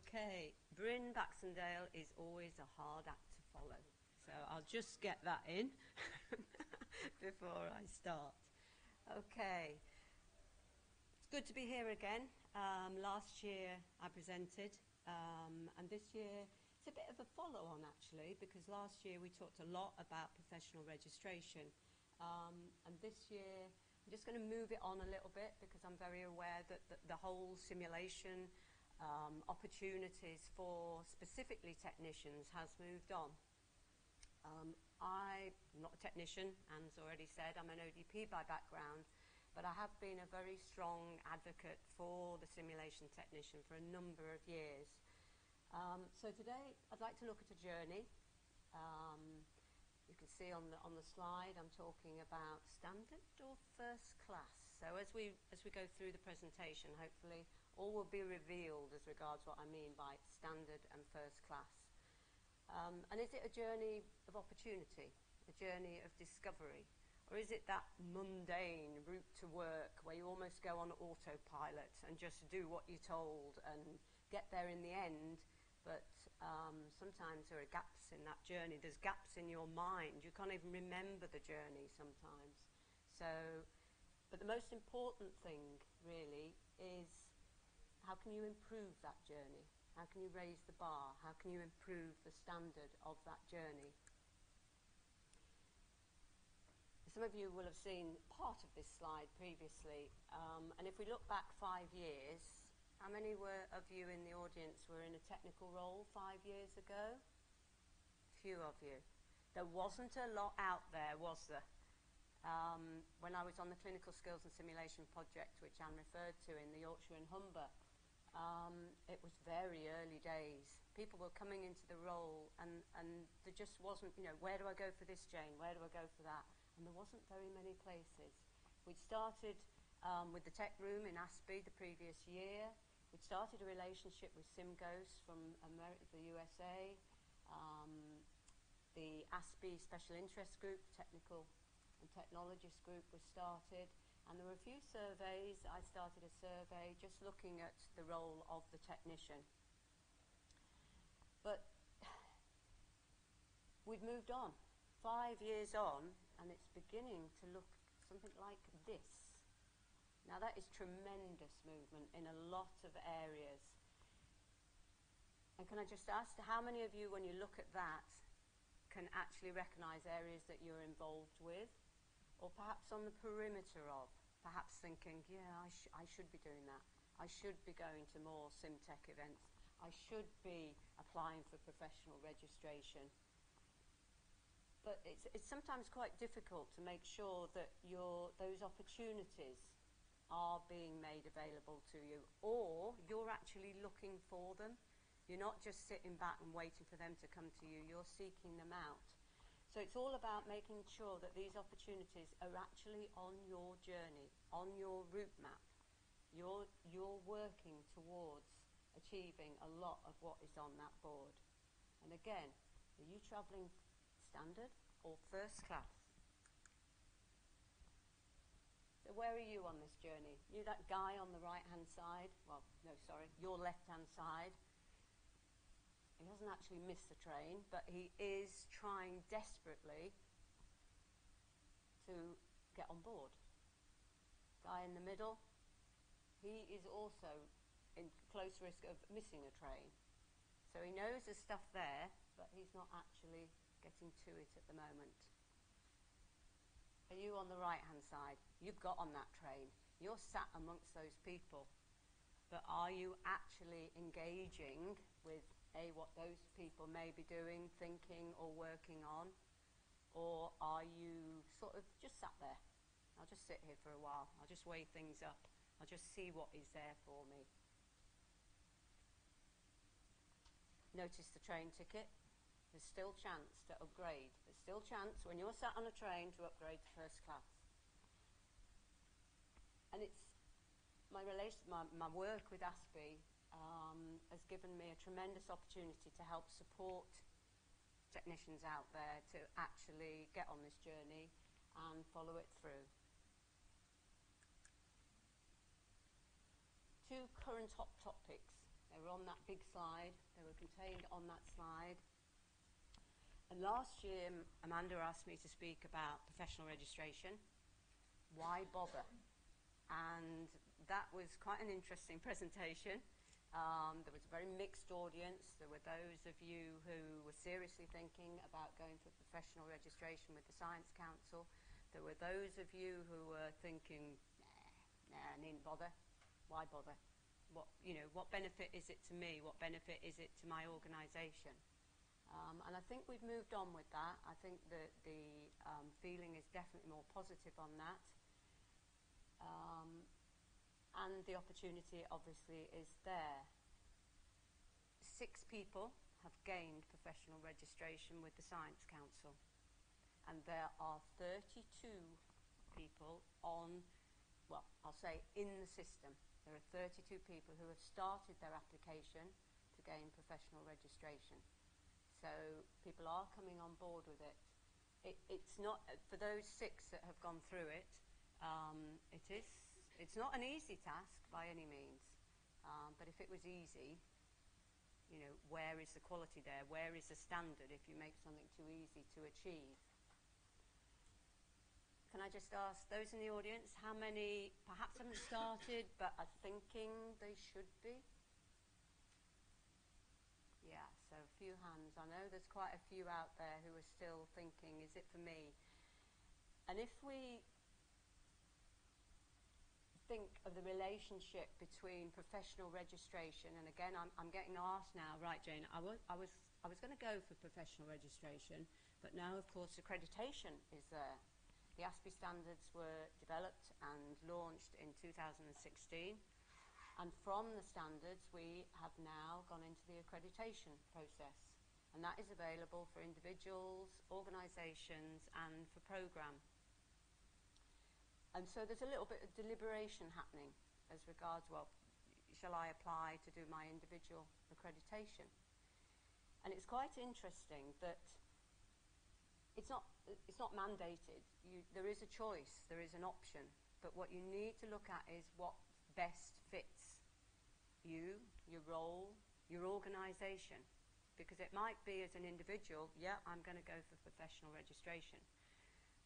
Okay, Bryn Baxendale is always a hard act to follow, so I'll just get that in before I start. Okay, it's good to be here again. Last year I presented, and this year it's a bit of a follow-on actually, because last year we talked a lot about professional registration, and this year I'm just going to move it on a little bit because I'm very aware that the whole simulation opportunities for specifically technicians has moved on. I'm not a technician, Anne's already said, I'm an ODP by background, but I have been a very strong advocate for the simulation technician for a number of years. So today I'd like to look at a journey. You can see on the slide I'm talking about standard or first class. So as we go through the presentation, hopefully all will be revealed as regards what I mean by standard and first class. And is it a journey of opportunity, a journey of discovery, or is it that mundane route to work where you almost go on autopilot and just do what you're told and get there in the end, but sometimes there are gaps in that journey. There's gaps in your mind. You can't even remember the journey sometimes. So, but the most important thing really is, how can you improve that journey? How can you raise the bar? How can you improve the standard of that journey? Some of you will have seen part of this slide previously, and if we look back 5 years, how many of you in the audience were in a technical role 5 years ago? Few of you. There wasn't a lot out there, was there? When I was on the Clinical Skills and Simulation project, which Anne referred to in the Yorkshire and Humber, it was very early days. People were coming into the role and there just wasn't, you know, where do I go for this, Jane? Where do I go for that? And there wasn't very many places. We'd started with the tech room in Aspie the previous year. We'd started a relationship with SimGhost from the USA. The Aspie Special Interest Group, Technical and Technologist Group was started. And there were a few surveys. I started a survey just looking at the role of the technician. But we've moved on. 5 years on, and it's beginning to look something like this. Now that is tremendous movement in a lot of areas. And can I just ask, how many of you, when you look at that, can actually recognise areas that you're involved with? Or perhaps on the perimeter of, perhaps thinking, yeah, I should be doing that. I should be going to more SimTech events. I should be applying for professional registration. But it's sometimes quite difficult to make sure that those opportunities are being made available to you, or you're actually looking for them. You're not just sitting back and waiting for them to come to you. You're seeking them out. So it's all about making sure that these opportunities are actually on your journey, on your route map. You're working towards achieving a lot of what is on that board. And again, are you travelling standard or first class? So where are you on this journey? You, that guy on the right-hand side, well, no, sorry, your left-hand side. He hasn't actually missed the train, but he is trying desperately to get on board. Guy in the middle, he is also in close risk of missing a train. So he knows there's stuff there, but he's not actually getting to it at the moment. Are you on the right-hand side? You've got on that train. You're sat amongst those people. But are you actually engaging with what those people may be doing, thinking or working on? Or are you sort of just sat there? I'll just sit here for a while. I'll just weigh things up. I'll just see what is there for me. Notice the train ticket. There's still chance to upgrade. There's still chance when you're sat on a train to upgrade to first class. And it's my work with Aspie has given me a tremendous opportunity to help support technicians out there to actually get on this journey and follow it through. 2 current hot topics They were on that big slide. They were contained on that slide. And last year, Amanda asked me to speak about professional registration. Why bother? And that was quite an interesting presentation. There was a very mixed audience. There were those of you who were seriously thinking about going for professional registration with the Science Council. There were those of you who were thinking, nah, needn't bother. Why bother? What benefit is it to me? What benefit is it to my organisation? And I think we've moved on with that. I think that the feeling is definitely more positive on that. And the opportunity obviously is there. 6 people have gained professional registration with the Science Council, and there are 32 people on, well, I'll say in the system. There are 32 people who have started their application to gain professional registration. So people are coming on board with it. It's not, for those 6 that have gone through it, it's not an easy task by any means. But if it was easy, where is the quality there? Where is the standard if you make something too easy to achieve? Can I just ask those in the audience, how many perhaps haven't started but are thinking they should be? Yeah, so a few hands. I know there's quite a few out there who are still thinking, is it for me? And if we think of the relationship between professional registration, and again, I'm getting asked now, right, Jane, I was going to go for professional registration, but now, of course, accreditation is there. The ASPE standards were developed and launched in 2016, and from the standards we have now gone into the accreditation process, and that is available for individuals, organisations and for programme. And so there's a little bit of deliberation happening as regards, well, shall I apply to do my individual accreditation? And it's quite interesting that it's not mandated. There is a choice, there is an option, but what you need to look at is what best fits you, your role, your organisation. Because it might be as an individual, yeah, I'm going to go for professional registration.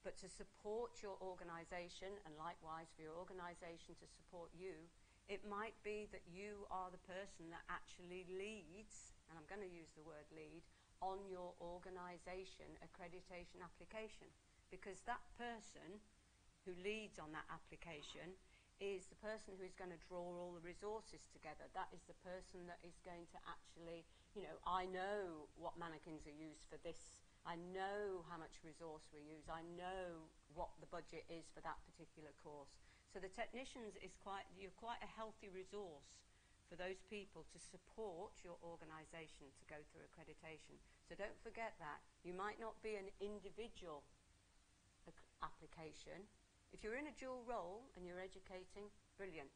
But to support your organisation, and likewise for your organisation to support you, it might be that you are the person that actually leads, and I'm going to use the word lead, on your organisation accreditation application, because that person who leads on that application is the person who is going to draw all the resources together. That is the person that is going to actually, I know what mannequins are used for this, I know how much resource we use, I know what the budget is for that particular course. So the technicians you're quite a healthy resource for those people to support your organisation to go through accreditation. So don't forget that. You might not be an individual application. If you're in a dual role and you're educating, brilliant.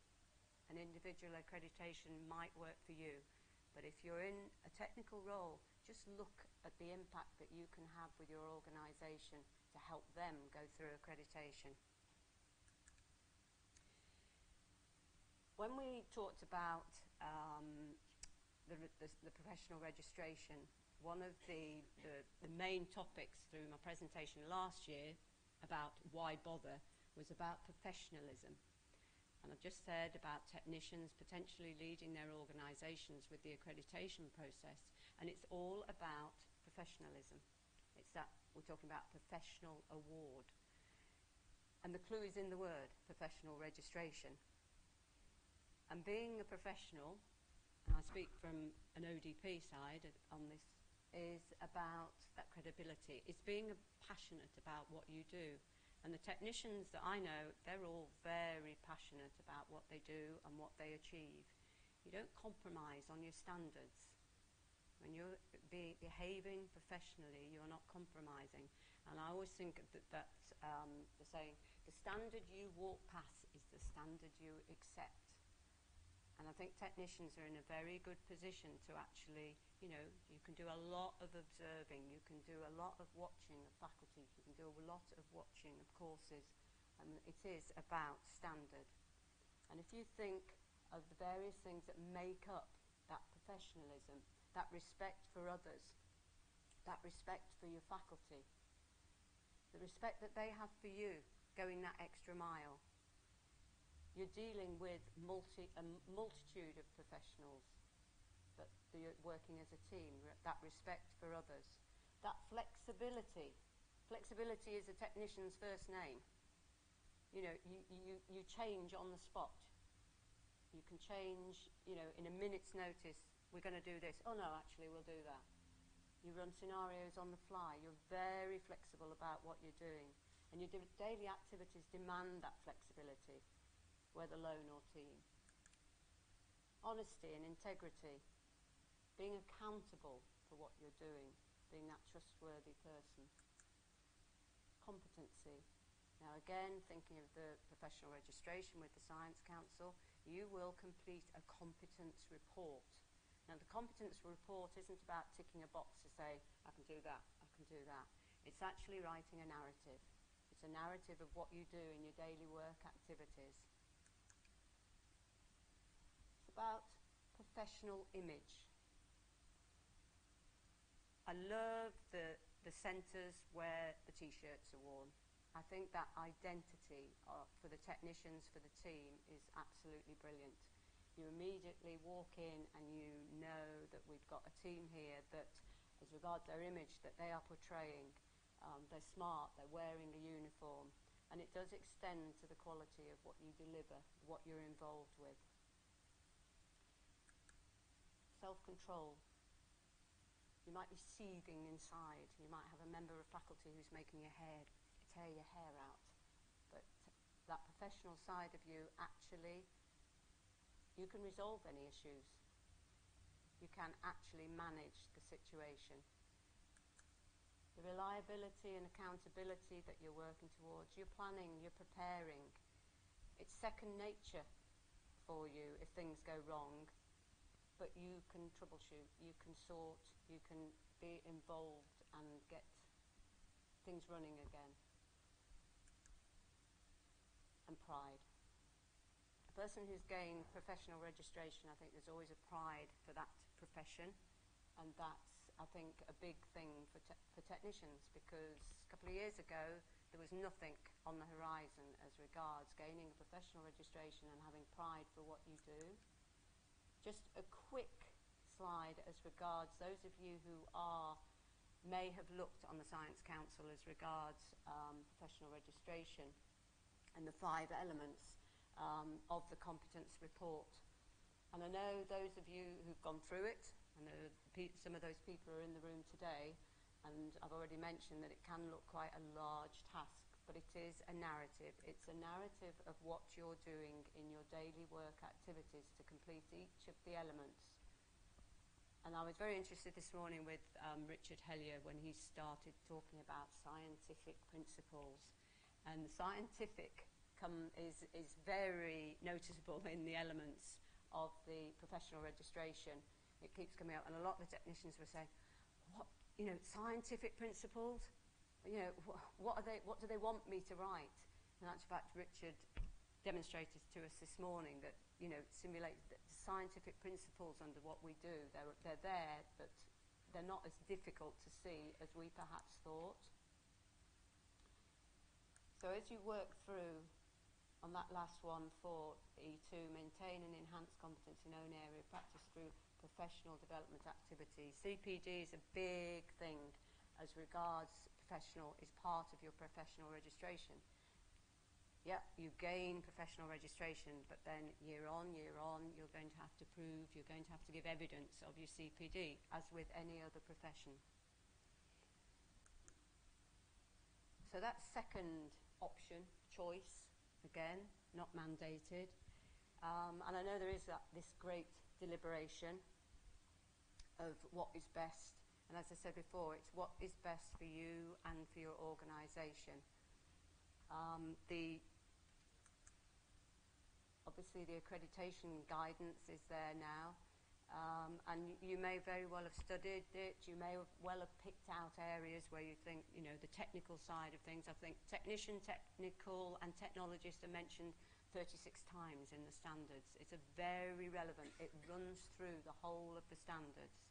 An individual accreditation might work for you. But if you're in a technical role, just look at the impact that you can have with your organisation to help them go through accreditation. When we talked about the professional registration, one of the main topics through my presentation last year about why bother was about professionalism. And I've just said about technicians potentially leading their organisations with the accreditation process, and it's all about professionalism. It's that we're talking about professional award. And the clue is in the word, professional registration. And being a professional, and I speak from an ODP side on this, is about that credibility. It's being passionate about what you do. And the technicians that I know, they're all very passionate about what they do and what they achieve. You don't compromise on your standards. When you're behaving professionally, you're not compromising. And I always think that the saying, the standard you walk past is the standard you accept. And I think technicians are in a very good position to actually, you can do a lot of observing, you can do a lot of watching of faculty, you can do a lot of watching of courses, and it is about standard. And if you think of the various things that make up that professionalism, that respect for others, that respect for your faculty, the respect that they have for you, going that extra mile. You're dealing with a multitude of professionals, but you're working as a team, that respect for others, that flexibility. Flexibility is a technician's first name. You know, you change on the spot. You can change, you know, in a minute's notice, we're going to do this. Oh no, actually we'll do that. You run scenarios on the fly. You're very flexible about what you're doing. And your daily activities demand that flexibility, whether lone or team. Honesty and integrity. Being accountable for what you're doing. Being that trustworthy person. Competency. Now again, thinking of the professional registration with the Science Council, you will complete a competence report. Now the competence report isn't about ticking a box to say, I can do that, I can do that. It's actually writing a narrative. It's a narrative of what you do in your daily work activities. It's about professional image. I love the centres where the t-shirts are worn. I think that identity for the technicians, for the team, is absolutely brilliant. You immediately walk in and you know that we've got a team here that, as regards their image, that they are portraying. They're smart, they're wearing a uniform, and it does extend to the quality of what you deliver, what you're involved with. Self-control. You might be seething inside. You might have a member of faculty who's making your hair, tear your hair out. But that professional side of you, actually, you can resolve any issues. You can actually manage the situation. The reliability and accountability that you're working towards, you're planning, you're preparing. It's second nature for you if things go wrong. But you can troubleshoot, you can sort, you can be involved and get things running again. And pride. A person who's gained professional registration, I think there's always a pride for that profession, and that's, I think, a big thing for technicians, because a couple of years ago there was nothing on the horizon as regards gaining a professional registration and having pride for what you do. Just a quick slide as regards those of you who may have looked on the Science Council as regards professional registration and the 5 elements of the competence report. And I know those of you who've gone through it, I know some of those people are in the room today, and I've already mentioned that it can look quite a large task, but it is a narrative. It's a narrative of what you're doing in your daily work activities to complete each of the elements. And I was very interested this morning with Richard Hellier when he started talking about scientific principles. And the scientific is very noticeable in the elements of the professional registration. It keeps coming up, and a lot of the technicians were saying, what, you know, scientific principles? You know, what do they want me to write? And in fact, Richard demonstrated to us this morning that, you know, simulate the scientific principles under what we do. They're there, but they're not as difficult to see as we perhaps thought. So as you work through on that last one for E2, maintain and enhance competence in own area, practice through professional development activities. CPD is a big thing as regards professional, is part of your professional registration. Yeah, you gain professional registration, but then year on, you're going to have to prove, you're going to have to give evidence of your CPD, as with any other profession. So that second option, choice, again, not mandated. And I know there is this great deliberation of what is best. And as I said before, it's what is best for you and for your organisation. Obviously the accreditation guidance is there now, and you may very well have studied it. You may well have picked out areas where you think, you know, the technical side of things. I think technician, technical and technologist are mentioned 36 times in the standards. It's a very relevant. It runs through the whole of the standards.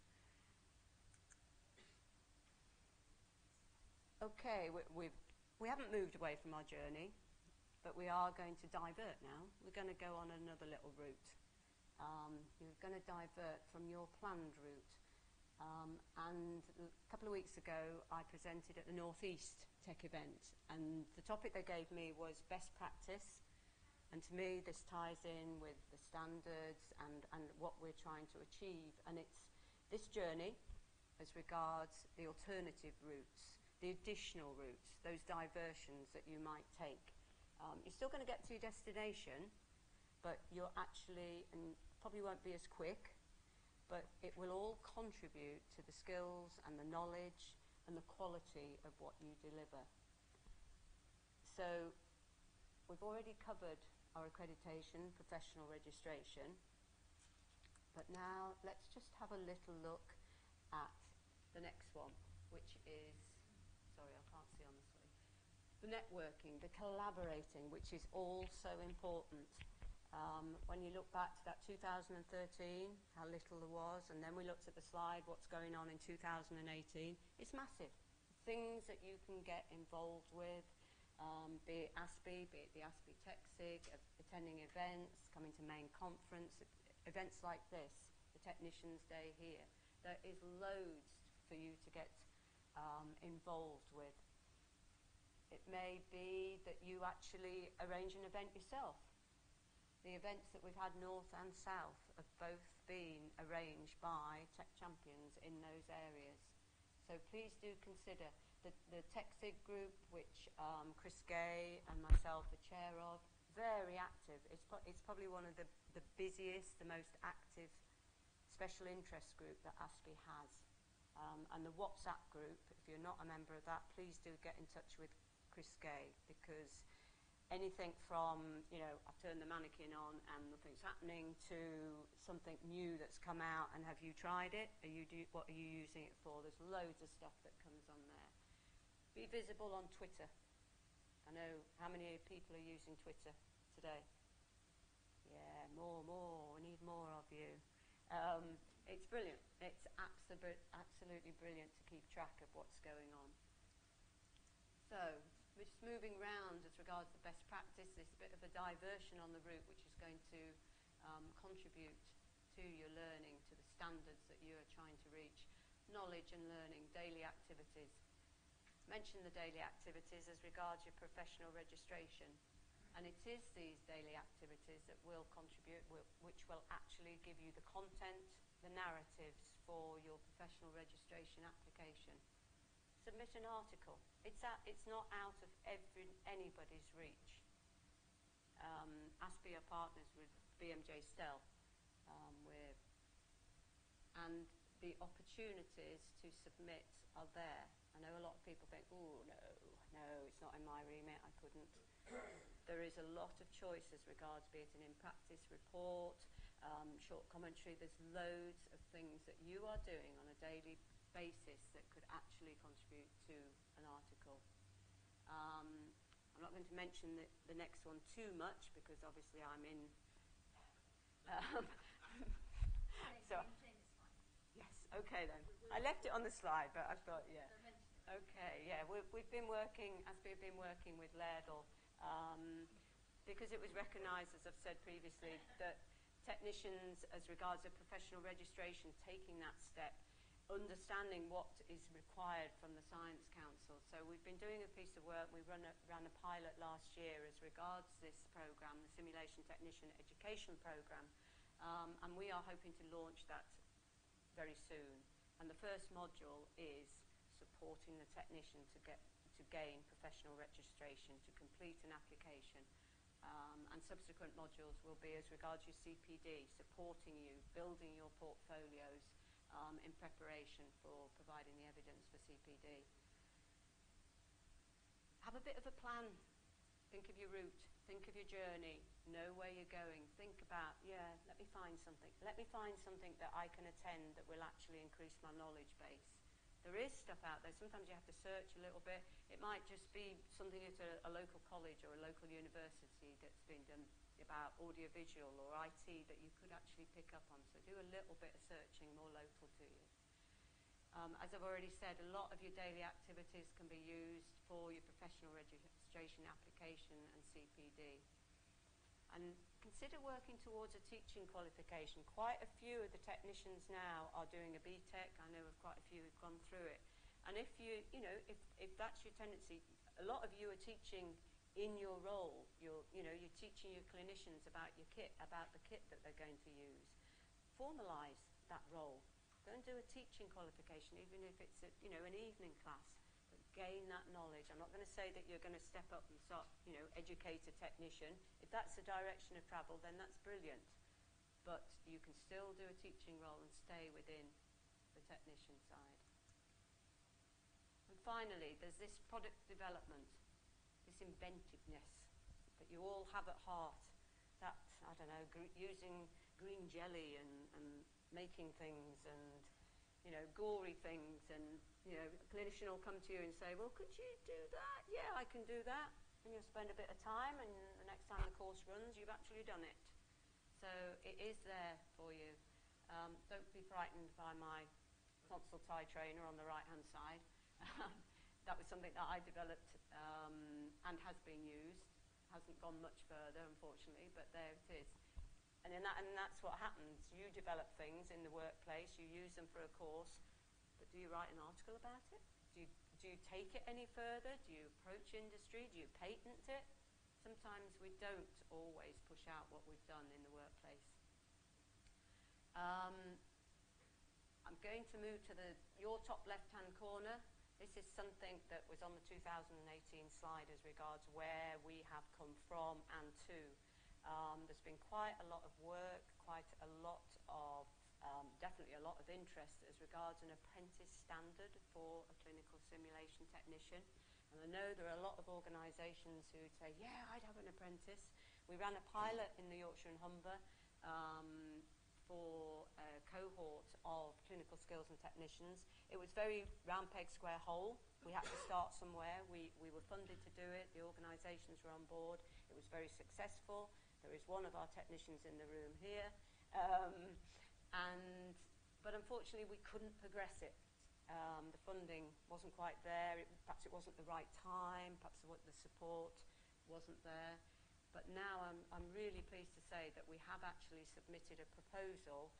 Okay, we haven't moved away from our journey, but we are going to divert now. We're going to go on another little route. You're going to divert from your planned route. And a couple of weeks ago, I presented at the North East Tech event, and the topic they gave me was best practice. And to me, this ties in with the standards and what we're trying to achieve. And it's this journey as regards the alternative routes, the additional routes, those diversions that you might take. You're still going to get to your destination, but you're actually, and probably won't be as quick, but it will all contribute to the skills and the knowledge and the quality of what you deliver. So we've already covered our accreditation, professional registration, but now let's just have a little look at the next one, which is, sorry, I can't see on the screen, the networking, the collaborating, which is also important. When you look back to that 2013, how little there was, and then we looked at the slide, what's going on in 2018, it's massive. Things that you can get involved with, be it ASPE, be it the ASPE TechSig, attending events, coming to main conference, events like this, the Technicians Day here. There is loads for you to get involved with. It may be that you actually arrange an event yourself. The events that we've had north and south have both been arranged by tech champions in those areas. So please do consider the TechSig group, which Chris Gay and myself are chair of, very active. It's probably one of the busiest, the most active special interest group that ASPE has. And the WhatsApp group, if you're not a member of that, please do get in touch with Chris Gay, because anything from, you know, I've turned the mannequin on and nothing's happening, to something new that's come out and have you tried it? What are you using it for? There's loads of stuff that comes on there. Be visible on Twitter. I know, how many people are using Twitter today? Yeah, more. We need more of you. It's brilliant. It's absolutely brilliant to keep track of what's going on. So, we're just moving round as regards to best practice. There's a bit of a diversion on the route, which is going to contribute to your learning, to the standards that you are trying to reach. Knowledge and learning, daily activities. Mention the daily activities as regards your professional registration. And it is these daily activities that will contribute, which will actually give you the content, the narratives for your professional registration application. Submit an article. It's not out of anybody's reach. ASPE are partners with BMJ Stell, and the opportunities to submit are there. I know a lot of people think, oh, no, it's not in my remit, I couldn't. There is a lot of choice as regards, be it an in-practice report, short commentary. There's loads of things that you are doing on a daily basis that could actually contribute to an article. I'm not going to mention the next one too much, because obviously I'm in. So, yes, okay then. I left it on the slide, but I thought, yeah. Okay, yeah, we've been working, as we've been working with Lairdal, because it was recognised, as I've said previously, that technicians, as regards to professional registration, taking that step, understanding what is required from the Science Council. So we've been doing a piece of work. We ran a pilot last year as regards this programme, the Simulation Technician Education Programme, and we are hoping to launch that very soon. And the first module is supporting the technician to gain professional registration, to complete an application. And subsequent modules will be as regards your CPD, supporting you, building your portfolios in preparation for providing the evidence for CPD. Have a bit of a plan. Think of your route, think of your journey, know where you're going. Think about, yeah, let me find something. Let me find something that I can attend that will actually increase my knowledge base. There is stuff out there. Sometimes you have to search a little bit. It might just be something at a local college or a local university that's been done. about audiovisual or IT that you could actually pick up on. So do a little bit of searching more local to you. As I've already said, a lot of your daily activities can be used for your professional registration application and CPD. And consider working towards a teaching qualification. Quite a few of the technicians now are doing a BTEC. I know of quite a few who've gone through it. And if if that's your tendency, a lot of you are teaching in your role. You're teaching your clinicians about your kit, about the kit that they're going to use. Formalise that role. Go and do a teaching qualification, even if it's an evening class. But gain that knowledge. I'm not going to say that you're going to step up and start, educate a technician. If that's the direction of travel, then that's brilliant. But you can still do a teaching role and stay within the technician side. And finally, there's this product development, this inventiveness that you all have at heart. That, I don't know, using green jelly and making things and, gory things, and, a clinician will come to you and say, well, could you do that? Yeah, I can do that. And you'll spend a bit of time, and the next time the course runs, you've actually done it. So it is there for you. Don't be frightened by my console tie trainer on the right-hand side. That was something that I developed and has been used. Hasn't gone much further, unfortunately, but there it is. And that's what happens. You develop things in the workplace, you use them for a course, but do you write an article about it? Do you take it any further? Do you approach industry? Do you patent it? Sometimes we don't always push out what we've done in the workplace. I'm going to move to your top left-hand corner. This is something that was on the 2018 slide as regards where we have come from and to. There's been quite a lot of work, quite a lot of, definitely a lot of interest as regards an apprentice standard for a clinical simulation technician. And I know there are a lot of organisations who would say, yeah, I'd have an apprentice. We ran a pilot in the Yorkshire and Humber for a cohort of clinical skills and technicians. It was very round peg, square hole. We had to start somewhere. We were funded to do it. The organisations were on board. It was very successful. There is one of our technicians in the room here. But unfortunately, we couldn't progress it. The funding wasn't quite there. Perhaps it wasn't the right time. Perhaps the support wasn't there. But now I'm really pleased to say that we have actually submitted a proposal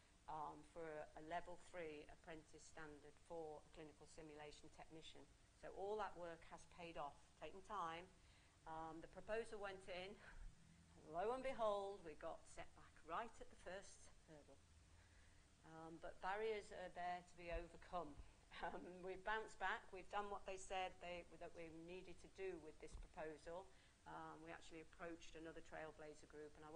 for a level 3 apprentice standard for a clinical simulation technician. So all that work has paid off, taken time. The proposal went in, and lo and behold, we got set back right at the first hurdle. But barriers are there to be overcome. We've bounced back. We've done what they said that we needed to do with this proposal. We actually approached another Trailblazer group, and I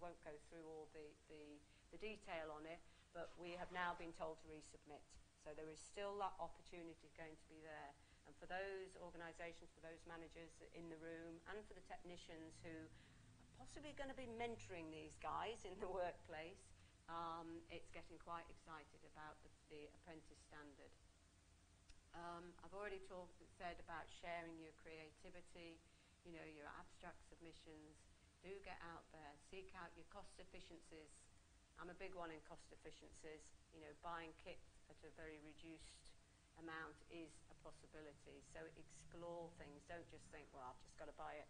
won't go through all the detail on it, but we have now been told to resubmit. So there is still that opportunity going to be there. And for those organisations, for those managers in the room, and for the technicians who are possibly going to be mentoring these guys in the workplace, it's getting quite excited about the apprentice standard. I've already said about sharing your creativity, your abstract submissions. Do get out there, seek out your cost efficiencies. I'm a big one in cost efficiencies. Buying kit at a very reduced amount is a possibility. So explore things. Don't just think, well, I've just got to buy it.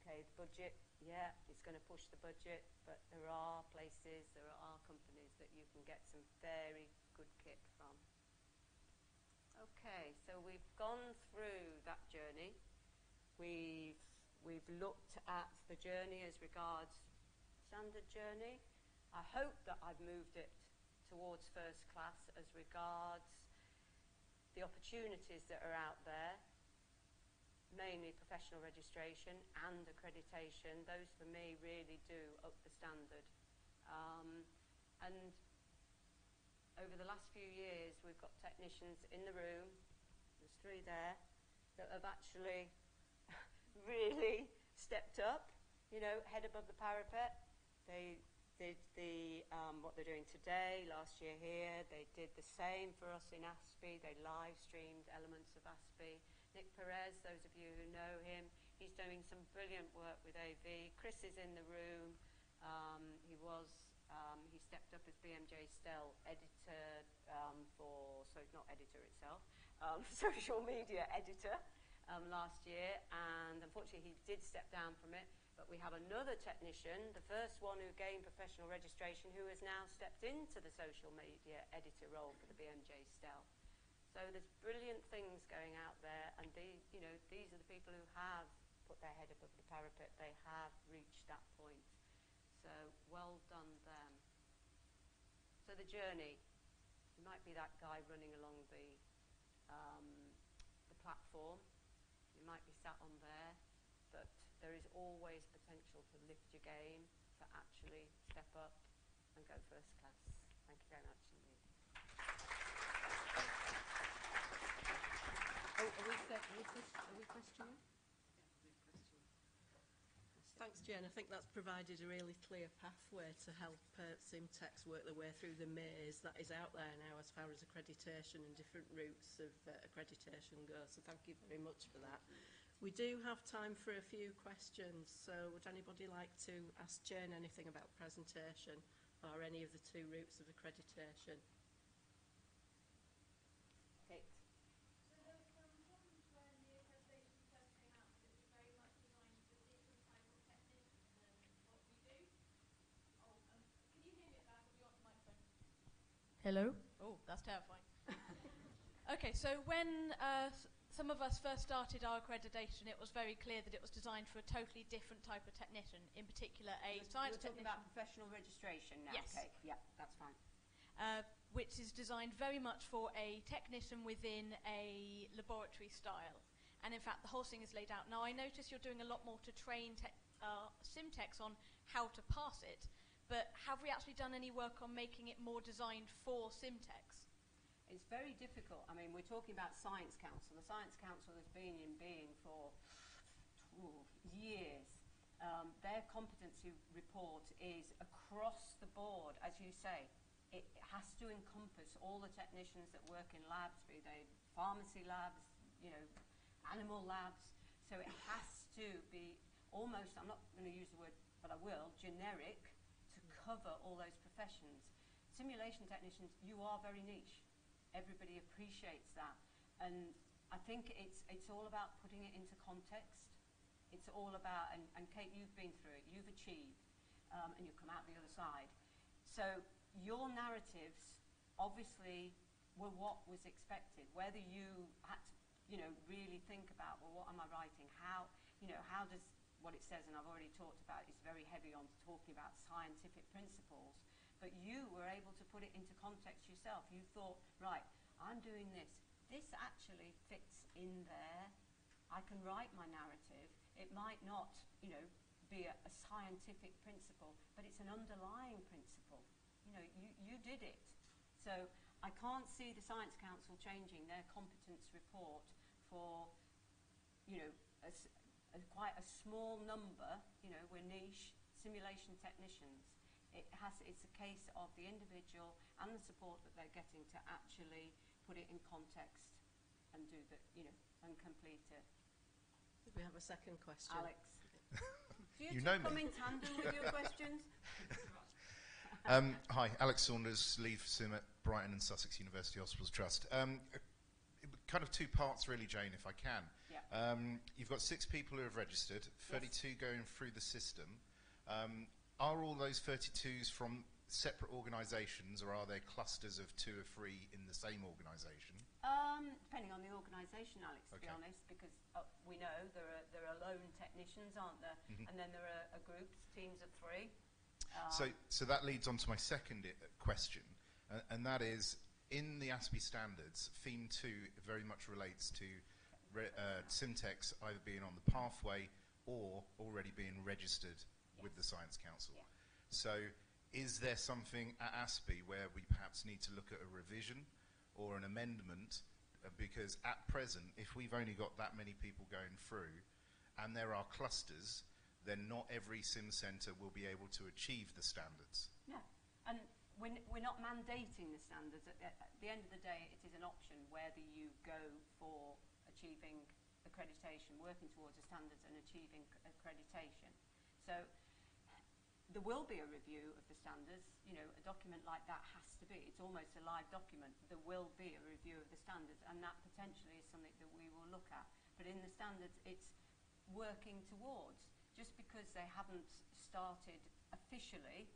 Okay, the budget, yeah, it's going to push the budget, but there are places, there are companies that you can get some very good kit from. Okay, so we've gone through that journey. We've looked at the journey as regards standard journey. I hope that I've moved it towards first class as regards the opportunities that are out there, mainly professional registration and accreditation. Those for me really do up the standard. And over the last few years, we've got technicians in the room, there's 3 there, that have actually really stepped up, head above the parapet. They did what they're doing today, last year here. They did the same for us in ASPE. They live streamed elements of ASPE. Nick Perez, those of you who know him, He's doing some brilliant work with AV. Chris is in the room. He stepped up as BMJ Stell editor so not editor itself, social media editor last year, and unfortunately he did step down from it. But we have another technician, the first one who gained professional registration, who has now stepped into the social media editor role for the BMJ Stell. So there's brilliant things going out there, and these are the people who have put their head above the parapet. They have reached that point. So well done them. So the journey, you might be that guy running along the platform. You might be sat on there, but there is always potential to lift your game, to actually step up and go first class. Thank you very much indeed. Are we questioning? Thanks, Jane. I think that's provided a really clear pathway to help SimTechs work their way through the maze that is out there now as far as accreditation and different routes of accreditation go. So thank you very much for that. We do have time for a few questions. So would anybody like to ask Jane anything about presentation or any of the two routes of accreditation? Kate. Hello? Oh, that's terrifying. Okay, so when some of us first started our accreditation, it was very clear that it was designed for a totally different type of technician, in particular a science technician. You're talking about professional registration now, yes. Kate? Yeah, that's fine. Which is designed very much for a technician within a laboratory style. And in fact, the whole thing is laid out. Now, I notice you're doing a lot more to train SimTechs on how to pass it. But have we actually done any work on making it more designed for SimTechs? It's very difficult. I mean, we're talking about Science Council. The Science Council has been in being for years. Their competency report is across the board, as you say. It has to encompass all the technicians that work in labs, be they pharmacy labs, animal labs. So it has to be almost, I'm not going to use the word, but I will, generic, cover all those professions. Simulation technicians, you are very niche. Everybody appreciates that. And I think it's all about putting it into context. It's all about, and Kate, you've been through it, you've achieved, and you've come out the other side. So your narratives obviously were what was expected. Whether you had to, really think about, well, what am I writing? How does what it says, and I've already talked about, is very heavy on talking about scientific principles, but you were able to put it into context yourself. You thought, right, I'm doing this. This actually fits in there. I can write my narrative. It might not, be a scientific principle, but it's an underlying principle. You did it. So I can't see the Science Council changing their competence report for, quite a small number, we're niche simulation technicians. It's a case of the individual and the support that they're getting to actually put it in context and do the, and complete it. We have a second question. Alex. Do you know come me. in tandem with your questions? Hi, Alex Saunders, lead for Sim at Brighton and Sussex University Hospitals Trust. Kind of two parts really, Jane, if I can. Yeah. You've got 6 people who have registered, 32 yes. going through the system. Are all those 32s from separate organisations, or are there clusters of 2 or 3 in the same organisation? Depending on the organisation, Alex, to be honest, because we know there are lone technicians, aren't there? Mm-hmm. And then there are groups, teams of 3. So that leads on to my second question, and that is, in the ASPE standards, theme 2 very much relates to SimTechs either being on the pathway or already being registered with the Science Council. Yeah. So is there something at ASPE where we perhaps need to look at a revision or an amendment? Because at present, if we've only got that many people going through and there are clusters, then not every sim centre will be able to achieve the standards. No, and we're not mandating the standards. At the end of the day, it is an option whether you go for achieving accreditation, working towards the standards and achieving accreditation. So there will be a review of the standards. You know, a document like that has to be. It's almost a live document. There will be a review of the standards, and that potentially is something that we will look at. But in the standards, it's working towards. Just because they haven't started officially,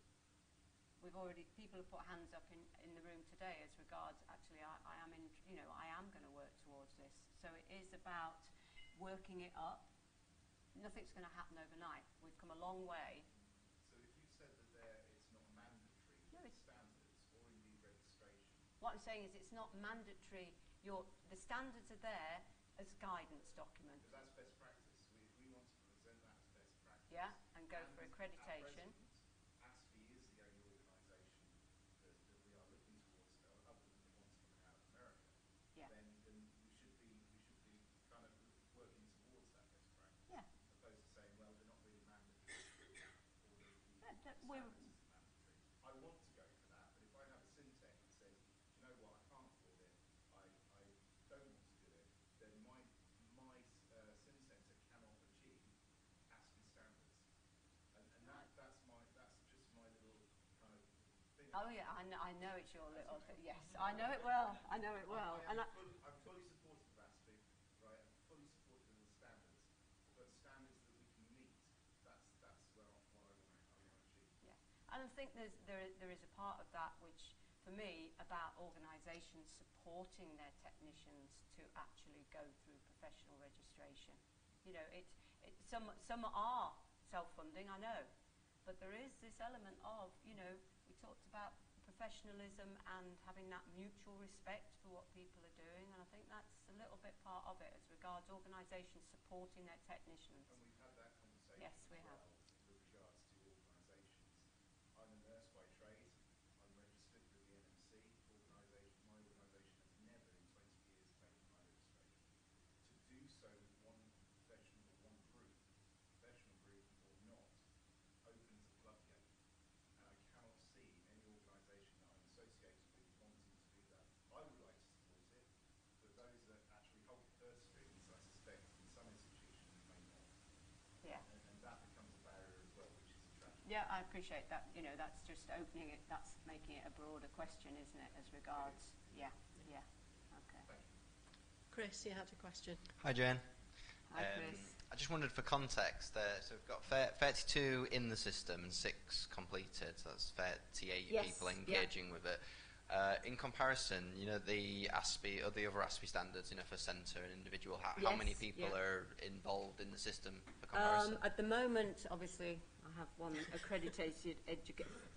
people have put hands up in the room today as regards, actually, I am going to work towards this. So it is about working it up. Nothing's going to happen overnight. We've come a long way. So if you said that it's not mandatory, No, it's standards or indeed registration. What I'm saying is it's not mandatory. The standards are there as guidance documents. Because that's best practice. If we want to present that as best practice. Yeah, and go for accreditation. ASPE is the only organisation that we are looking towards, other than the ones coming out of America. Yeah. Then we should be kind of working towards that best practice. Yeah. Opposed to saying, well, they're not really mandatory, or the That standards we're- isn't mandatory. I want to go for that, but if I have a syntech that says, do you know what, I can't afford it, I don't want to do it, then my SIM centre cannot achieve ASPE standards. And that's just my little kind of thing. Oh yeah, I know it's your little thing. Yes, I know it well. I know it well. I'm fully supportive of ASPE, right? I'm fully supportive of the standards, but standards that we can meet. That's what I want to achieve. Yeah, and I think there is a part of that which, for me, about organisations supporting their technicians to actually go through professional registration. You know, some are self-funding, I know, but there is this element of, you know, we talked about professionalism and having that mutual respect for what people are doing, and I think that's a little bit part of it as regards organisations supporting their technicians. And we've had that conversation Yes, we as have. well with regards to organisations. I'm a nurse by trade. I'm registered with the NMC organisation. My organisation has never in 20 years taken my registration. To do so with one professional or one group, professional group or not, opens a floodgate. And I cannot see any organisation that I'm associated with wanting to do that. I would like to support it, but those that actually hold the purse strings, I suspect, in some institutions may not. Yeah. And that becomes a barrier as well, which is a tragedy. Yeah, I appreciate that. You know, that's just opening it, that's making it a broader question, isn't it, as regards, yeah, okay. Thank you. Chris, you had a question. Hi, Jane. Hi, Chris. I just wondered for context, so we've got 32 in the system and 6 completed, so that's 38 Yes, people engaging with it. In comparison, you know, the ASPE or the other ASPE standards, you know, for centre and individual, how many Yes, people yeah. are involved in the system for comparison? At the moment, obviously, I have one accredited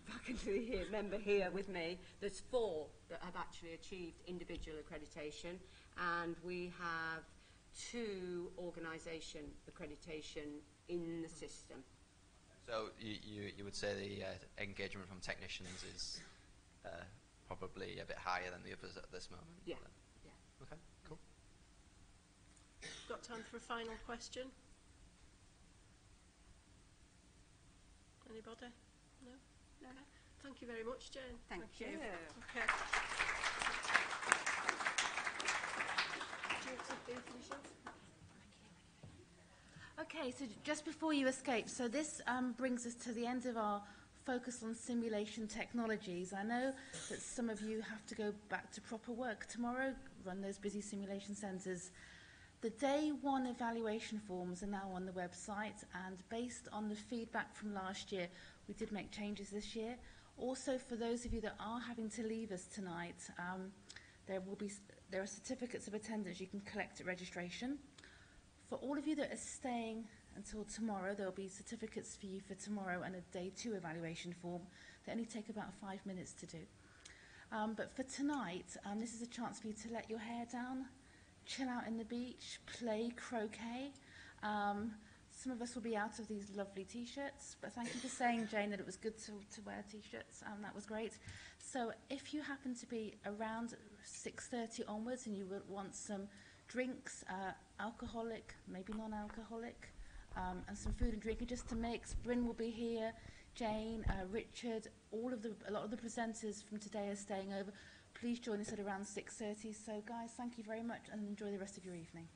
faculty member here with me. There's 4 that have actually achieved individual accreditation, and we have 2 organisation accreditation in the system. So you would say the engagement from technicians is probably a bit higher than the others at this moment? Yeah, then? yeah. Okay, cool. Got time for a final question? Anybody? No? No. Okay. Thank you very much, Jane. Thank you. Okay. Do you want to finish off? Okay, so just before you escape, so this brings us to the end of our focus on simulation technologies. I know that some of you have to go back to proper work tomorrow, run those busy simulation centres. The day 1 evaluation forms are now on the website, and based on the feedback from last year, we did make changes this year. Also, for those of you that are having to leave us tonight, there are certificates of attendance you can collect at registration. For all of you that are staying until tomorrow, there will be certificates for you for tomorrow and a day 2 evaluation form that only take about 5 minutes to do. But for tonight, this is a chance for you to let your hair down, chill out in the beach, play croquet. Some of us will be out of these lovely t-shirts, but thank you for saying, Jane, that it was good to wear t-shirts. That was great. So if you happen to be around 6:30 onwards and you would want some drinks, alcoholic, maybe non-alcoholic, and some food and drinking just to mix, Bryn will be here, Jane, Richard, a lot of the presenters from today are staying over. Please join us at around 6:30. So guys, thank you very much and enjoy the rest of your evening.